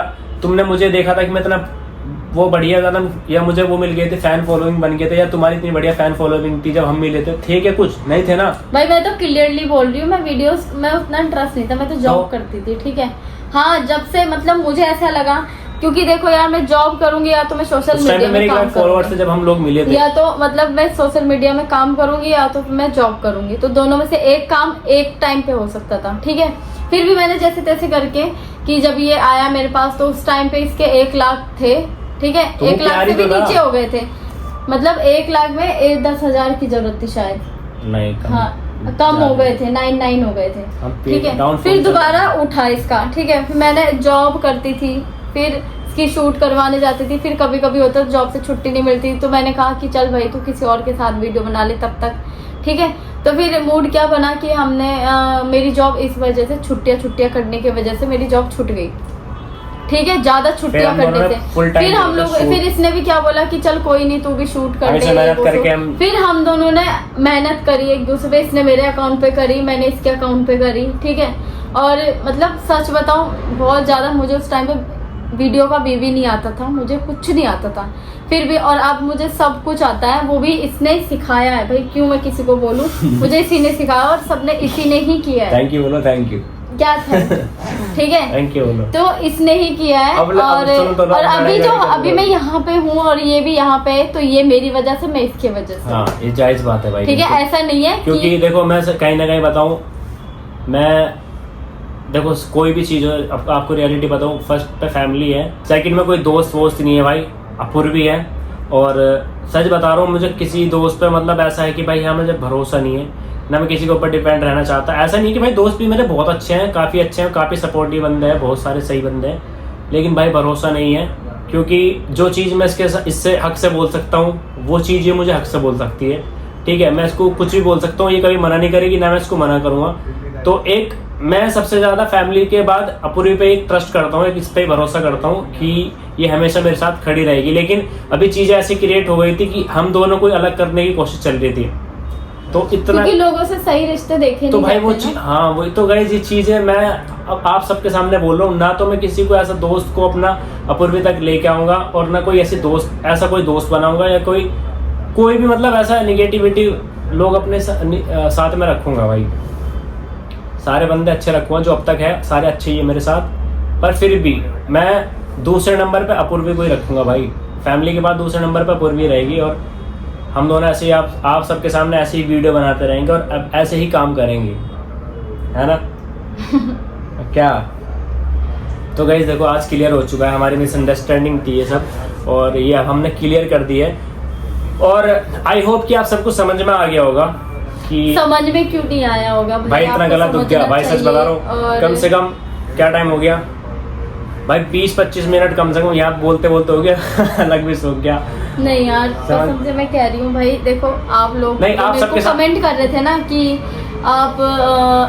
B: तुमने मुझे देखा था कि मैं इतना वो बढ़िया कदम, या मुझे वो मिल गए थे, फैन फॉलोइंग बन गए थे, या तुम्हारी इतनी बढ़िया फैन फॉलोइंग थी जब हम मिले थे क्या? कुछ नहीं थे ना
A: भाई। मैं तो क्लियरली बोल रही हूँ, मैं वीडियोस में उतना इंटरेस्ट नहीं था, मैं तो जॉब करती थी, ठीक है? हाँ, जब से मतलब मुझे ऐसा लगा क्योंकि देखो यार, मैं जॉब करूंगी या तो मैं सोशल
B: उस टाइम
A: मीडिया
B: पे मेरे
A: में काम
B: फॉलोअर्स थे
A: करूंगी,
B: जब हम लोग मिले थे।
A: या तो मतलब मैं सोशल मीडिया में काम करूंगी या तो मैं जॉब करूंगी, तो दोनों में से एक काम एक टाइम पे हो सकता था, ठीक है। फिर भी मैंने जैसे तैसे करके, कि जब ये आया मेरे पास तो उस टाइम पे इसके 1 लाख थे, ठीक है,
B: तो वो
A: 1 लाख
B: प्यार
A: से
B: ही
A: भी
B: तो था।
A: नीचे हो गए थे, मतलब 1 लाख में 10,000 की जरूरत थी शायद,
B: नहीं कम,
A: हाँ कम हो गए थे, 9 हो गए थे,
B: हम
A: ठीक है।
B: downfall
A: फिर
B: चल
A: दोबारा
B: रहा
A: उठा इसका, ठीक है। फिर मैंने जॉब करती थी, फिर इसकी शूट करवाने जाती थी, फिर कभी कभी होता जॉब से छुट्टी नहीं मिलती, तो मैंने कहा कि चल भाई तू किसी और के साथ वीडियो बना ले तब तक, ठीक है। तो फिर मूड क्या बना कि हमने मेरी जॉब इस वजह से छुट्टियां करने की वजह से मेरी जॉब छूट गई, ठीक है, ज्यादा छुट्टियां
B: फिर हम
A: करने
B: दोनों
A: से।
B: full time
A: फिर हम लोग,
B: shoot-
A: फिर इसने भी क्या बोला कि चल कोई नहीं तू भी शूट कर
B: ऐसे
A: ले,
B: मेहनत
A: वो
B: करके
A: तो।
B: हम-
A: फिर हम दोनों ने मेहनत करी एक दूसरे पे, इसने मेरे अकाउंट पे करी, मैंने इसके अकाउंट पे करी, ठीक है। और मतलब सच बताऊं, बहुत ज्यादा मुझे उस टाइम पे वीडियो का भी नहीं आता था, मुझे कुछ नहीं आता था, फिर भी, और अब मुझे सब कुछ आता है, वो भी इसने सिखाया है भाई, क्यों मैं किसी को बोलूं, मुझे इसी ने सिखाया और सबने इसी ने ही किया है।
B: थैंक यू बोलो, थैंक यू,
A: क्या था, ठीक है,
B: थैंक यू बोलो।
A: तो इसने ही किया है।
B: अब सुनो तो,
A: और अभी
B: लड़ाई
A: जो
B: करके
A: अभी मैं यहाँ पे हूँ और ये भी यहाँ पे है, तो ये मेरी वजह से, मैं इसकी वजह से,
B: हाँ ये जायज बात है भाई,
A: ठीक है। ऐसा नहीं है
B: क्योंकि देखो मैं कहीं ना कहीं बताऊं, मैं देखो कोई भी चीज़ आपको रियलिटी बताऊं, फर्स्ट पे फैमिली है, सेकंड में कोई दोस्त वोस्त नहीं है भाई, अपूर्वी है। और सच बता रहा हूँ, मुझे किसी दोस्त पे मतलब ऐसा है कि भाई हाँ मुझे भरोसा नहीं है, ना मैं किसी के ऊपर डिपेंड रहना चाहता। ऐसा नहीं कि भाई दोस्त भी मेरे बहुत अच्छे हैं, काफ़ी अच्छे हैं, काफ़ी सपोर्टिव बंदे हैं, बहुत सारे सही बंदे हैं, लेकिन भाई भरोसा नहीं है। क्योंकि जो चीज़ मैं इससे हक से बोल सकता हूँ, वो चीज़ ये मुझे हक से बोल सकती है, ठीक है। मैं इसको कुछ भी बोल सकता हूँ, ये कभी मना नहीं करेगी, ना मैं इसको मना करूँगा। तो एक मैं सबसे ज़्यादा फैमिली के बाद अपूर्वी पे एक ट्रस्ट करता हूँ, एक इस पे भरोसा करता हूँ कि ये हमेशा मेरे साथ खड़ी रहेगी। लेकिन अभी चीज़ें ऐसी क्रिएट हो गई थी कि हम दोनों को अलग करने की कोशिश चल रही थी, तो इतना,
A: क्योंकि लोगों से सही रिश्ते देखे
B: तो
A: नहीं
B: भाई वो
A: जाते
B: चीज,
A: ना।
B: हाँ वही तो गाइस, ये चीज़ है। मैं अब आप सबके सामने बोल रहा हूँ, ना तो मैं किसी को ऐसा दोस्त को अपना अपूर्वी तक लेके आऊँगा, और ना कोई ऐसा कोई दोस्त बनाऊंगा, या कोई भी मतलब ऐसा निगेटिविटी लोग अपने साथ में रखूंगा भाई। सारे बंदे अच्छे रखूंगा, जो अब तक है सारे अच्छे ही है मेरे साथ, पर फिर भी मैं दूसरे नंबर पे अपूर्वी को ही रखूंगा भाई। फैमिली के बाद दूसरे नंबर पे अपूर्वी रहेगी, और हम दोनों ऐसे ही आप सबके सामने ऐसे ही वीडियो बनाते रहेंगे, और अब ऐसे ही काम करेंगे, है ना। क्या तो गाइस देखो, आज क्लियर हो चुका है, हमारी मिसअंडरस्टैंडिंग थी ये सब, और ये अब हमने क्लियर कर दी है। और आई होप कि आप सबको समझ में आ गया होगा कि
A: समझ में क्यों नहीं आया होगा
B: भाई इतना
A: आपको
B: गलत हो गया
A: समझना
B: भाई, सच बता रहा हूँ।
A: और
B: कम से कम क्या टाइम हो गया भाई, 20-25 मिनट कम से कम यहाँ बोलते बोलते हो गया। अलग भी सो गया।
A: नहीं यार, कसम से मैं कह रही हूँ भाई, देखो आप लोग
B: नहीं, आप सबके साथ
A: कमेंट कर रहे थे ना कि आप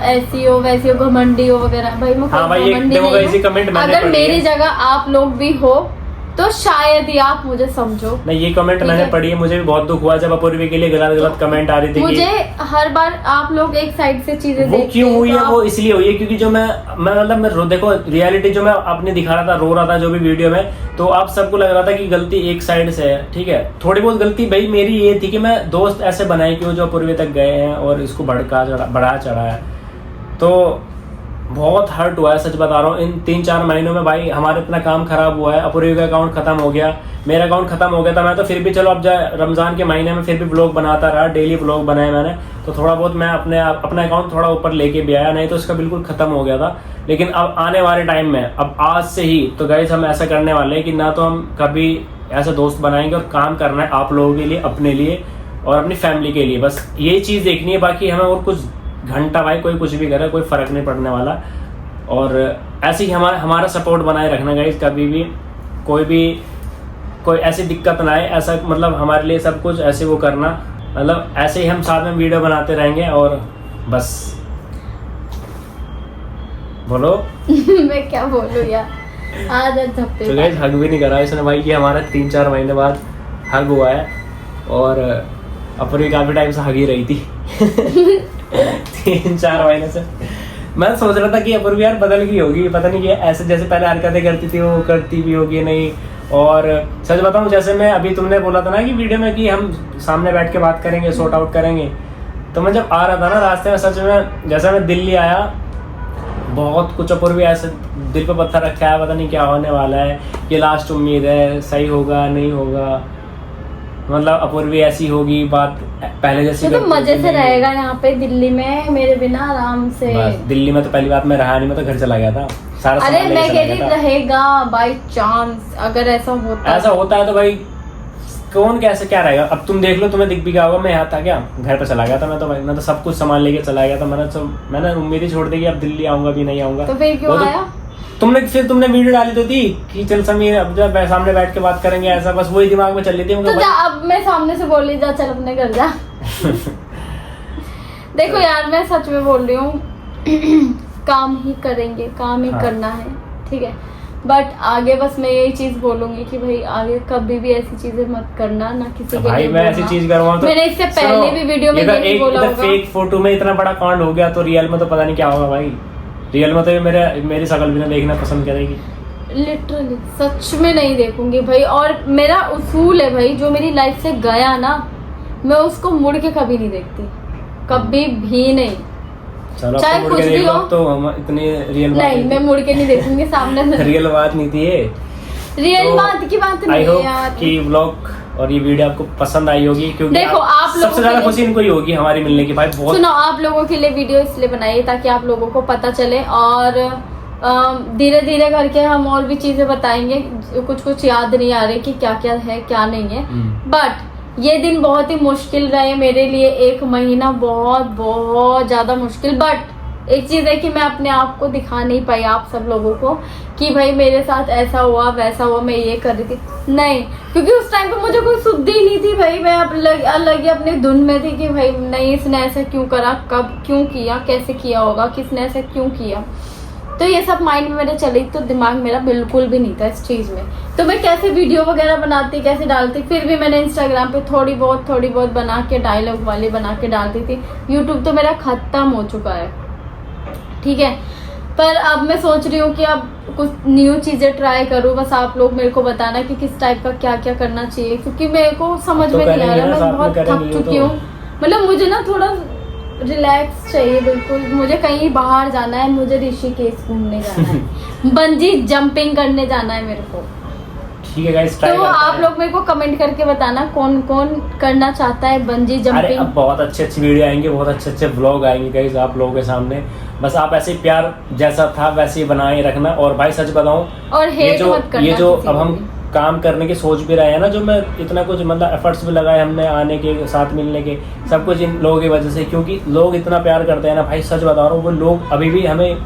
A: ऐसी हो वैसी हो, घमंडी हो वगैरह, भाई मैं
B: हाँ भाई,
A: घमंडी
B: देखो
A: नहीं
B: ऐसी
A: हूँ।
B: कमेंट मैंने
A: अगर
B: पढ़ी है।
A: मेरी जगह आप लोग भी हो तो शायद ही आप मुझे समझो।
B: नहीं, ये कमेंट
A: ठीक
B: मैंने
A: है।
B: पढ़ी है, मुझे भी बहुत दुख हुआ जब अपूर्वी के लिए गलत कमेंट आ रही थी
A: मुझे
B: कि
A: हर बार आप लोग एक साइड से चीजें
B: वो
A: देखते
B: क्यों
A: हैं,
B: हुई
A: तो
B: है,
A: आप-
B: वो इसलिए हुई है क्योंकि जो देखो रियलिटी जो मैं अपनी दिखा रहा था, रो रहा था जो भी वीडियो में, तो आप सबको लग रहा था कि गलती एक साइड से है, ठीक है। थोड़ी बहुत गलती भाई मेरी ये थी कि मैं दोस्त ऐसे बनाए कि वो जो अपूर्वी तक गए हैं और इसको बढ़ा चढ़ा है, तो बहुत हर्ट हुआ है, सच बता रहा हूँ। इन 3-4 महीनों में भाई हमारा इतना काम खराब हुआ है, अपूर्वी का अकाउंट खत्म हो गया, मेरा अकाउंट खत्म हो गया था। मैं तो फिर भी चलो अब रमजान के महीने में फिर भी ब्लॉग बनाता रहा, डेली ब्लॉग बनाए मैंने, तो थोड़ा बहुत मैं अपना अकाउंट थोड़ा ऊपर लेके भी आया, नहीं तो उसका बिल्कुल खत्म हो गया था। लेकिन अब आने वाले टाइम में, अब आज से ही तो गाइस हम ऐसा करने वाले हैं कि ना तो हम कभी ऐसे दोस्त बनाएंगे, और काम करना है आप लोगों के लिए, अपने लिए और अपनी फैमिली के लिए, बस ये चीज़ देखनी है। बाकी हमें और कुछ घंटा भाई कोई कुछ भी करे, कोई फर्क नहीं पड़ने वाला। और ऐसे ही हमारा सपोर्ट बनाए रखना गाइस, कभी भी कोई ऐसी दिक्कत ना आए, ऐसा मतलब हमारे लिए सब कुछ ऐसे वो करना, मतलब ऐसे ही हम साथ में वीडियो बनाते रहेंगे, और बस बोलो।
A: मैं क्या बोलूं यार, आज धप्पे
B: तो गाइस हग भी नहीं करा इसने भाई, ये हमारा 3-4 महीने बाद हग हुआ है, और अपूर्वी काफी टाइम से हग ही रही थी। 3-4 महीने से मैं सोच रहा था कि अपूर्वी यार बदल गई होगी, पता नहीं क्या ऐसे जैसे पहले हरकतें करती थी वो करती भी होगी नहीं। और सच बताऊं, जैसे मैं अभी तुमने बोला था ना कि वीडियो में कि हम सामने बैठ के बात करेंगे, सॉर्ट आउट करेंगे, तो मैं जब आ रहा था ना रास्ते में, सच में जैसे मैं दिल्ली आया, बहुत कुछ अपूर्वी ऐसे दिल पे पत्थर रखा है, पता नहीं क्या होने वाला है, ये लास्ट उम्मीद है, सही होगा नहीं होगा, मतलब अपूर्वी ऐसी होगी बात पहले जैसी
A: तो मजे से रहेगा यहाँ पे दिल्ली में मेरे बिना आराम से।
B: बस दिल्ली में तो पहली बात मैं रहा नहीं, मैं तो घर चला गया था सारा
A: अरे
B: सामान
A: मैं
B: लेके
A: कह
B: चला
A: रही
B: गया था।
A: रहेगा बाई चांस अगर ऐसा होता
B: है तो भाई कौन कैसे क्या रहेगा। अब तुम देख लो, तुम्हें दिख भी क्या होगा, मैं यहाँ था क्या, घर पे चला गया था मैं तो भाई, मैं तो सब कुछ सामान लेके चला गया था। मैंने उम्मीद ही छोड़ दी कि अब दिल्ली आऊंगा भी नहीं आऊंगा।
A: तो फिर क्यों आया?
B: तुमने वीडियो डाली तो थी कि चल समीर अब जब सामने बैठ के बात करेंगे, ऐसा बस वही दिमाग में चल रही थी।
A: तो जा, अब मैं सामने से बोल रही जा चल अपने घर जा। देखो यार मैं सच में बोल रही हूँ काम ही करेंगे, काम ही
B: हाँ।
A: करना है, ठीक है। बट आगे बस मैं यही चीज बोलूंगी कि भाई आगे कभी भी ऐसी चीजें मत करना, ना किसी के
B: भाई
A: लिए
B: मैं ऐसी
A: बोलना।
B: चीज करवाऊं तो
A: मैंने इससे पहले भी वीडियो में यही बोला होगा।
B: फेक फोटो में इतना बड़ा कांड हो गया तो रियल में तो पता नहीं क्या होगा भाई। रियल में तो ये मेरी शकल भी ना देखना पसंद करेगी।
A: लिटरली सच में नहीं देखूंगी भाई। और मेरा उसूल है भाई, जो मेरी लाइफ से गया ना मैं उसको मुड़ के कभी नहीं देखती, कभी भी नहीं।
B: चलो
A: चाहे
B: अब तो मुड़
A: कुछ
B: के
A: भी
B: देख लो,
A: हो।
B: तो हम इतनी रियल बात
A: नहीं मैं मुड़ के नहीं देखूंगी सामने से।
B: रियल बात नहीं थी ये।
A: रियल
B: तो
A: बात की बात
B: आई
A: नहीं है
B: होप
A: यार।
B: कि व्लॉग और ये वीडियो आपको पसंद आई होगी, क्योंकि
A: देखो, आप लोगों
B: सबसे ज्यादा
A: के लिए-
B: खुशी इनको ही होगी हमारी मिलने की भाई। बहुत
A: सुनो, आप लोगों के लिए वीडियो इसलिए बनाई ताकि आप लोगों को पता चले, और धीरे धीरे करके हम और भी चीजें बताएंगे। कुछ याद नहीं आ रही कि क्या क्या है क्या नहीं है। बट ये दिन बहुत ही मुश्किल रहे मेरे लिए, 1 महीना बहुत बहुत ज्यादा मुश्किल। बट एक चीज है कि मैं अपने आप को दिखा नहीं पाई आप सब लोगों को कि भाई मेरे साथ ऐसा हुआ वैसा हुआ, मैं ये कर रही थी नहीं, क्योंकि उस टाइम पे मुझे कोई सुद्धि नहीं थी भाई। मैं अलग ही अपने धुन में थी कि भाई नहीं इसने ऐसा क्यों करा, कब क्यों किया, कैसे किया होगा, किसने ऐसा क्यों किया। तो ये सब माइंड में मेरे चली, तो दिमाग मेरा बिल्कुल भी नहीं था इस चीज में। तो मैं कैसे वीडियो वगैरह बनाती, कैसे डालती, फिर भी मैंने इंस्टाग्राम पे थोड़ी बहुत बना के डायलॉग वाली बना के डालती थी। यूट्यूब तो मेरा खत्म हो चुका है, ठीक है। पर अब मैं सोच रही हूँ कि अब कुछ न्यू चीजें ट्राई करूँ। बस आप लोग मेरे को बताना कि किस टाइप का क्या क्या करना चाहिए, क्योंकि मेरे को समझ में नहीं आ रहा। मैं बहुत थक चुकी हूँ, मतलब मुझे ना थोड़ा रिलैक्स चाहिए बिल्कुल। मुझे कहीं बाहर जाना है, मुझे ऋषिकेश घूमने जाना है, बंजी जंपिंग करने जाना है मेरे को।
B: ठीक है गाइस,
A: तो आप लोग मेरे को कमेंट करके बताना कौन कौन करना चाहता है बंजी
B: अरे
A: जंपिंग।
B: अब बहुत अच्छी वीडियो आएंगे, बहुत अच्छे व्लॉग आएंगे गाइस आप लोगों के सामने। बस आप ऐसे ही प्यार जैसा था वैसे ही बनाए रखना। और भाई सच बताऊं,
A: और हेट मत करना।
B: ये जो
A: किसी
B: अब
A: को
B: हम
A: भी।
B: काम करने की सोच भी रहे हैं ना, जो मैं इतना कुछ मतलब एफर्ट्स भी लगाए हमने आने के, साथ मिलने के, सब कुछ इन लोगों की वजह से। क्योंकि लोग इतना प्यार करते हैं ना भाई, सच बता रहा हूँ। वो लोग अभी भी हमें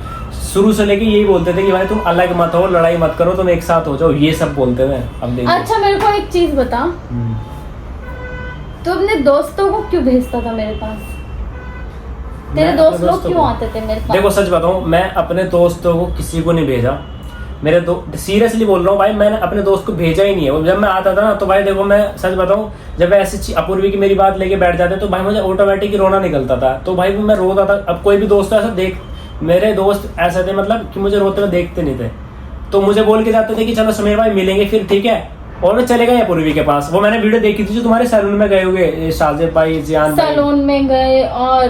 B: शुरू से लेके यही बोलते थे कि भाई तुम अलग मत हो, लड़ाई मत करो, तुम एक साथ हो जाओ, ये सब बोलते थे। अब देखिए।
A: अच्छा मेरे को एक चीज बता, तो अपने दोस्तों को क्यों भेजता था मेरे पास? तेरे
B: मैं
A: दोस्त
B: अपने
A: लोग
B: दोस्तों
A: क्यों
B: को-
A: आते थे मेरे पास?
B: देखो सच बताऊं, मैं अपने दोस्तों को किसी को नहीं भेजा। मेरे सीरियसली बोल रहा हूँ भाई, मैंने अपने दोस्त को भेजा ही नहीं है। जब मैं आता था ना तो भाई देखो, मैं सच बताऊं, जब ऐसी अपूर्वी की मेरी बात लेके बैठ जाते तो भाई मुझे ऑटोमेटिक ही रोना निकलता था। तो भाई मैं रोता था। अब कोई भी दोस्त ऐसा देख, मेरे दोस्त ऐसे थे मतलब कि मुझे रोते हुए देखते नहीं थे, तो मुझे बोल के जाते थे कि चलो समीर भाई मिलेंगे फिर, ठीक है। और मैं चले गए अपूर्वी के पास। वो मैंने वीडियो देखी थी जो तुम्हारे सैलून में गए हुए, शाजिब भाई, जियान भाई।
A: सैलून में गए, और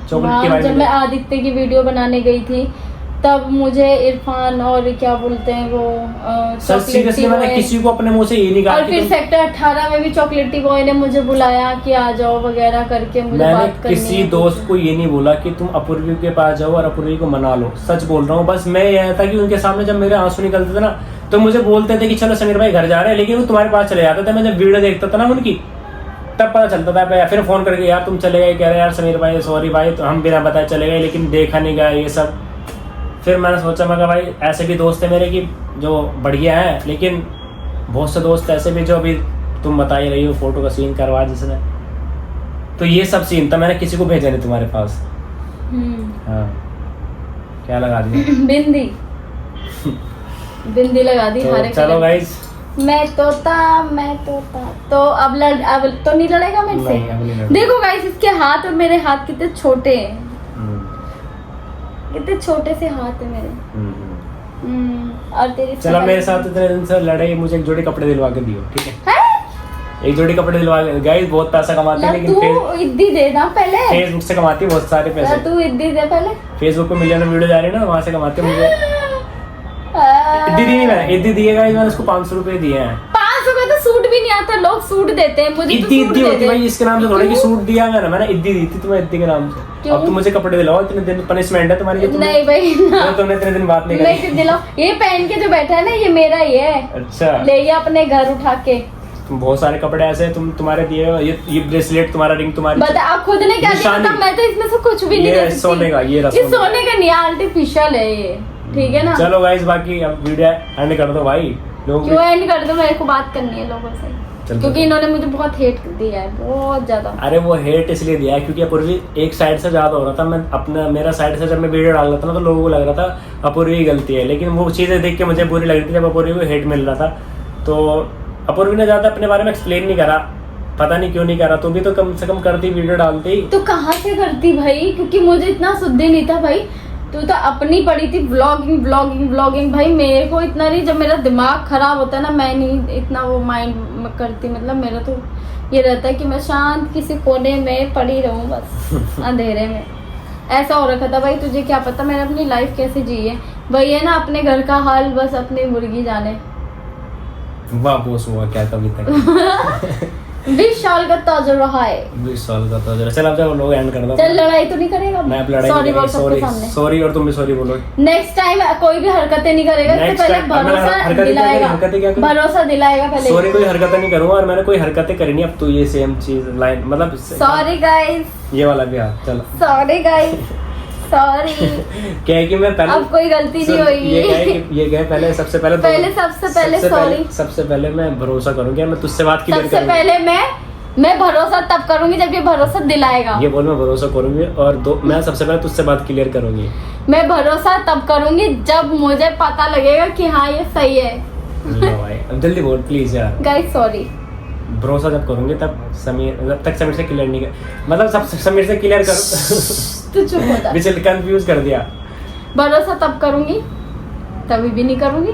B: चॉकलेट की वाइफ
A: जब
B: में
A: मैं
B: गए।
A: आदित्य की वीडियो बनाने गई थी तब मुझे इरफान और क्या बोलते हैं वो
B: सर सीरियसली मैंने किसी को अपने मुंह से ये नहीं कहा
A: और
B: कि
A: फिर
B: तुम-
A: सेक्टर 18 में भी चॉकलेटी बॉय ने मुझे बुलाया कि आ जाओ वगैरह करके, मुझे
B: मैंने
A: बात करनी
B: किसी
A: है।
B: दोस्त को ये नहीं बोला कि तुम अपूर्वी के पास जाओ और अपूर्वी को मना लो। सच बोल रहा हूँ। बस मैं यह था कि उनके सामने जब मेरे आंसू निकलते थे ना, तो मुझे बोलते थे कि चलो समीर भाई घर जा रहे हैं, लेकिन वो तुम्हारे पास चले जाते थे। मैं जब वीडियो देखता था ना उनकी, तब पता चलता था। या फिर फोन करके यार तुम चले गए, कह रहे यार समीर भाई सॉरी भाई, तो हम बिना बताए चले गए, लेकिन देखा नहीं गया ये सब। फिर मैंने सोचा, मैं भाई ऐसे भी दोस्त है मेरे की जो बढ़िया हैं, लेकिन बहुत से दोस्त ऐसे भी जो अभी तुम बता ही रही हो, फोटो का सीन करवा जिसने, तो ये सब सीन था। मैंने किसी को भेजा नहीं तुम्हारे पास। हाँ क्या लगा दिया?
A: बिंदी बिंदी लगा दी
B: तो
A: हरे
B: चलो
A: कलर।
B: गाइस,
A: मैं तोता तो अब तो नहीं लड़ेगा मेरे
B: नहीं, अब नहीं
A: से।
B: लड़ेगा।
A: देखो गाइस, इसके हाथ और मेरे हाथ कितने छोटे हैं, कितने छोटे से हाथ है मेरे। और तेरी
B: चलो मेरे साथ इतने दिन से लड़े, मुझे एक जोड़ी कपड़े दिलवा के दियो, ठीक है? एक जोड़ी कपड़े दिलवा गाइस, बहुत पैसा कमाते हैं, लेकिन
A: तू इद्दी दे ना पहले,
B: फेसबुक से कमाती है बहुत सारे पैसे।
A: तू इद्दी दे पहले,
B: फेसबुक पे मिलियन वीडियो जा रही है ना, वहाँ से कमाते हैं मुझे। इद्दी दी नहीं मैंने, इद्दी दिए गाइस, मैंने उसको 500 रुपए दिए हैं।
A: 500 का तो सूट भी नहीं आता, लोग सूट देते हैं, मुझे तो
B: इद्दी
A: सूट
B: इद्दी होती
A: दे
B: है भाई,
A: दे।
B: इसके नाम से थोड़ी कि सूट दिया मैंने इद्दी दी थी तुम्हें, इद्दी के नाम से।
A: क्यों?
B: अब तुम मुझे कपड़े दिलाओ, इतने दिन पनिशमेंट है तुम्हारी।
A: नहीं भाई ना,
B: तुमने इतने दिन बात नहीं
A: नहीं
B: करी।
A: दिलाओ, ये पहन के जो बैठा है ना, ये मेरा ही है।
B: अच्छा,
A: ले गया अपने घर उठा के।
B: तुम बहुत सारे कपड़े ऐसे तुम्हारे दिए हुए, ये ब्रेसलेट तुम्हारा, रिंग तुम्हारी।
A: बता, आप खुद ने क्या दिया
B: निशानी।
A: था? मैं तो इसमें से कुछ भी नहीं
B: ये
A: दे सकती।
B: सोने का, ये रहा
A: ये सोने का नहीं, आर्टिफिशियल है ये, ठीक है ना।
B: चलो गाइस, बाकी अब वीडियो एंड कर दो भाई, लोग
A: क्यों एंड कर दो? मेरे को बात करनी है लोगों से,
B: चल
A: क्योंकि इन्होंने मुझे बहुत हेट दिया है, बहुत ज्यादा।
B: अरे वो हेट इसलिए दिया है क्योंकि अपूर्वी एक साइड से ज्यादा हो रहा था। मैं अपना मेरा साइड से जब मैं वीडियो डाल रहा था ना, तो लोगों को लग रहा था अपूर्वी की गलती है, लेकिन वो चीजें देख के मुझे बुरी लग रही थी जब अपूर्वी को हेट मिल रहा था। तो अपूर्वी ने ज्यादा अपने बारे में एक्सप्लेन नहीं करा, पता नहीं क्यों नहीं करा। तू भी तो कम से कम करती, वीडियो डालती।
A: तो कहाँ से करती भाई, क्योंकि मुझे इतना शुद्ध नहीं था भाई। तू तो अपनी पड़ी थी व्लॉगिंग व्लॉगिंग व्लॉगिंग। भाई मेरे को इतना नहीं, जब मेरा दिमाग खराब होता है ना, मैं नहीं इतना वो माइंड करती। मतलब मेरा तो ये रहता है कि मैं शांत किसी कोने में पड़ी रहूं बस अंधेरे में। ऐसा हो रखा था भाई, तुझे क्या पता मैंने अपनी लाइफ कैसे जी है। वही है ना, अपने घर का हाल बस अपनी मुर्गी जाने।
B: वाह बोस हुआ क्या कभी तक
A: 20 साल का ताजा रहा है।
B: 20 साल का तो चल, अब जब लोग एंड कर दो।
A: चल, लड़ाई तो नहीं करेगा?
B: मैं अब लड़ाई
A: सॉरी बोल सबके
B: सॉरी
A: सामने।
B: सॉरी, और तुम भी सॉरी बोलो।
A: नेक्स्ट टाइम कोई भी हरकतें नहीं करेगा, इससे
B: Next
A: पहले
B: time- अब मैं
A: भरोसा
B: हरकतें
A: दिलाएगा,
B: हरकतें क्या करूं?
A: भरोसा दिलाएगा पहले।
B: सॉरी, कोई हरकतें नहीं करूंगा, और मैंने कोई हरकतें करी नहीं। अब तू ये सेम चीज लाइन मतलब
A: सॉरी गाइस,
B: ये वाला भी हाथ चलो।
A: Sorry guys, sorry.
B: क्या है कि मैं पहले
A: अब कोई गलती नहीं होगी।
B: ये क्या है कि ये क्या है, पहले सबसे पहले सबसे पहले मैं भरोसा करूंगी, मैं तुझसे बात क्लियर
A: सबसे
B: करूंगी।
A: पहले मैं भरोसा तब करूंगी जब ये भरोसा दिलाएगा।
B: ये बोल, मैं भरोसा करूंगी, और मैं सबसे पहले तुझसे बात क्लियर करूंगी।
A: मैं भरोसा तब करूंगी जब मुझे पता लगेगा कि हाँ ये सही है।
B: लो भाई, अब जल्दी बोल प्लीज यार।
A: Guys sorry.
B: भरोसा जब करूंगी तब जब तक समीर से क्लियर नहीं कर, मतलब सब समीर से क्लियर करो।
A: तू चुप हो जा।
B: बिचल कंफ्यूज कर दिया।
A: भरोसा तब करूंगी, कभी भी नहीं करूंगी।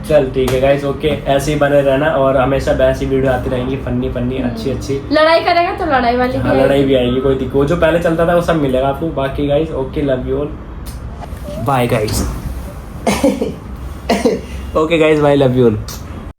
B: चल ठीक है गाइस, ओके, ऐसे ही बने रहना, और हमेशा ऐसी वीडियो आती रहेंगी, फनी फनी अच्छी अच्छी।
A: लड़ाई करेगा तो लड़ाई वाली
B: हाँ,
A: भी
B: लड़ाई भी आएगी, कोई दिक्कत, वो जो पहले चलता था वो सब मिलेगा आपको। बाकी guys okay, love you all, bye guys. Okay guys, bye, love you all.